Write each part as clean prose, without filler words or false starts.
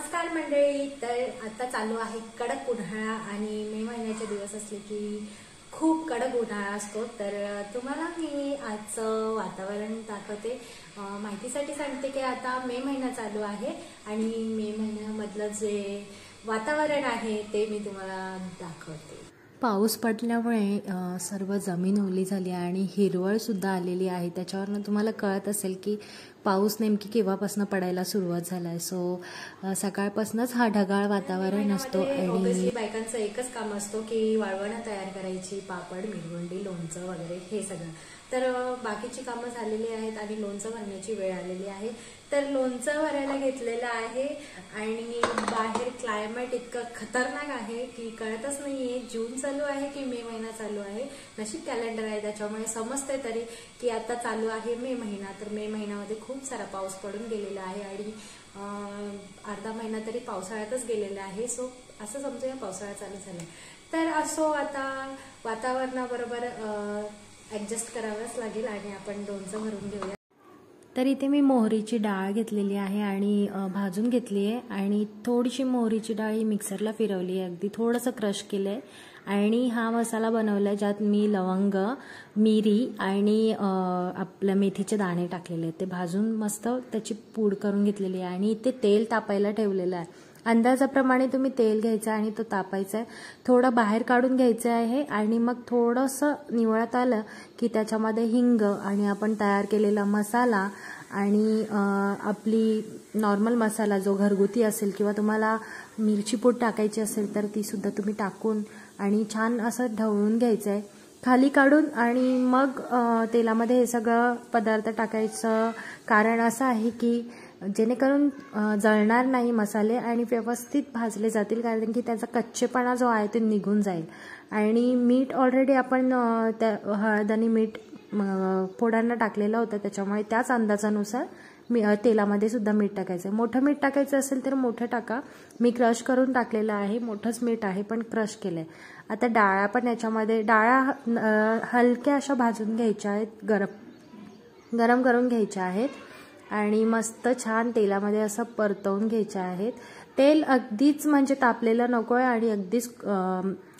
नमस्कार मंडळी। तर आता चालू आहे कडक उन्हाळा आणि मे महिन्याचे दिवस असले की खूप कडक उन्हाळा असतो। तर तुम्हाला मी आजचं वातावरण दाखवते। माहितीसाठी सांगते की आता मे महिना चालू आहे आणि मे महिन्यामधलं जे वातावरण आहे ते मी तुम्हाला दाखवते। पाऊस पडल्यामुळे सर्व जमीन ओली झाली आणि हिरवळ सुद्धा आलेली आहे। त्याच्यावरनं तुम्हाला कळत असेल की पाऊस नेमकी केव्हापासून पडायला सुरुवात झालाय। सो सकाळपासूनच हा ढगाळ वातावरण असतो आणि बायकांचं एकच काम असतो की वाळवण तयार करायची, पापड, मिरवंडी, लोणचं वगैरे हे सगळं। तर बाकीची कामं झालेली आहेत आणि लोणचं भरण्याची वेळ आलेली आहे। तर लोणचं भरायला घेतलेलं आहे आणि बाहेर क्लायमेट इतकं खतरनाक आहे की कळतच नाहीये जून चालू आहे की मे महिना चालू आहे। नशीब कॅलेंडर आहे त्याच्यामुळे समजते तरी की आता चालू आहे मे महिना। तर मे महिन्यामध्ये खूप सारा पाऊस पडून गेलेला आहे आणि अर्धा महिना तरी पावसाळ्यातच गेलेला आहे। सो असं समजूया पावसाळा चालू झाला। तर असो आता वातावरणाबरोबर ऍडजस्ट करावंच लागेल आणि आपण लोणचं भरून घेऊया। तर इथे मी मोहरीची डाळ घेतलेली आहे आणि भाजून घेतली आहे आणि थोडीशी मोहरीची डाळ ही मिक्सरला फिरवली आहे, अगदी थोडंसं क्रश केलं आहे आणि हा मसाला बनवला आहे ज्यात मी लवंग, मिरी आणि आपल्या मेथीचे दाणे टाकलेले आहेत। ते भाजून मस्त त्याची पूड करून घेतलेली आहे आणि इथे तेल तापायला ठेवलेलं आहे। अंदाजाप्रमाणे तुम्ही तेल घ्यायचं आणि तो तापायचा आहे, थोडं बाहेर काढून घ्यायचं आहे आणि मग थोडंसं निवळत आलं की त्याच्यामध्ये हिंग आणि आपण तयार केलेला मसाला आणि आपली नॉर्मल मसाला जो घरगुती असेल किंवा तुम्हाला मिरची पूड टाकायची असेल तर ती सुद्धा तुम्ही टाकून आणि छान असं ढवळून घ्यायचं आहे खाली काढून। आणि मग तेलामध्ये हे सगळं पदार्थ टाकायचं कारण असं आहे की जेणेकरून जळणार नाही मसाले आणि व्यवस्थित भाजले जातील, कारण की त्याचा कच्चेपणा जो आहे ते निघून जाईल। आणि मीठ ऑलरेडी आपण त्या हळद आणि मीठ फोडांना टाकलेलं होतं, त्याच्यामुळे त्याच अंदाजानुसार तेलामध्ये सुद्धा मीठ टाकायचं आहे। मोठं मीठ टाकायचं असेल तर मोठं टाका, मी क्रश करून टाकलेलं आहे, मोठंच मीठ आहे पण क्रश केलंय। आता डाळ्या पण याच्यामध्ये हलक्या अशा भाजून घ्यायच्या आहेत, गरम करून घ्यायच्या आहेत आणि मस्त छान तेलामध्ये असं परतवून घ्यायच्या आहेत। तेल अगदीच म्हणजे तापलेलं नको आहे आणि अगदीच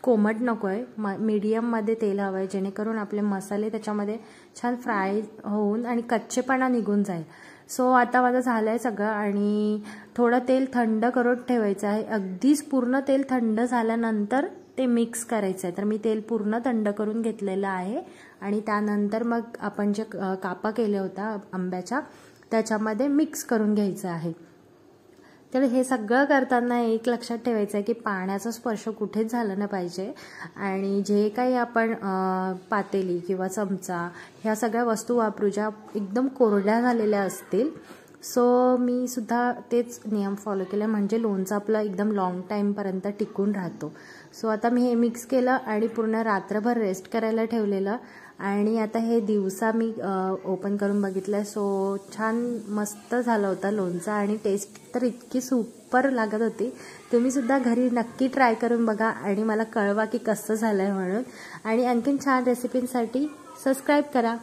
कोमट नको आहे, मीडियममध्ये तेल हवं आहे जेणेकरून आपले मसाले त्याच्यामध्ये छान फ्राय होऊन आणि कच्चेपणा निघून जाईल। सो आता माझं झालंय सगळं आणि थोडं तेल थंड करून ठेवायचं आहे, अगदीच पूर्ण तेल थंड झाल्यानंतर ते मिक्स करायचं आहे। तर मी तेल पूर्ण थंड करून घेतलेलं आहे आणि त्यानंतर मग आपण जे कापा केले होता आंब्याच्या त्याच्यामध्ये मिक्स करून घ्यायचं आहे। तर हे सगळं करताना एक लक्षात ठेवायचं आहे की पाण्याचा स्पर्श कुठेच झाला नाही पाहिजे आणि जे काही आपण पातेली किंवा चमचा ह्या सगळ्या वस्तू वापरू ज्या एकदम कोरड्या झालेल्या असतील। सो मी सुद्धा तेच नियम फॉलो केले म्हणजे लोणचं आपलं एकदम लॉंग टाईमपर्यंत टिकून राहतो। सो आता मी हे मिक्स केलं आणि पूर्ण रात्रभर रेस्ट करायला ठेवलेलं आणि आता हे दिवसा मी ओपन करून बघितलं। सो छान मस्त झालं होतं लोणचं आणि टेस्ट तर इतकी सुपर लागत होती। तुम्ही सुद्धा घरी नक्की ट्राय करून बघा आणि मला कळवा की कसं झालंय म्हणून। आणि आणखीन छान रेसिपींसाठी सबस्क्राईब करा।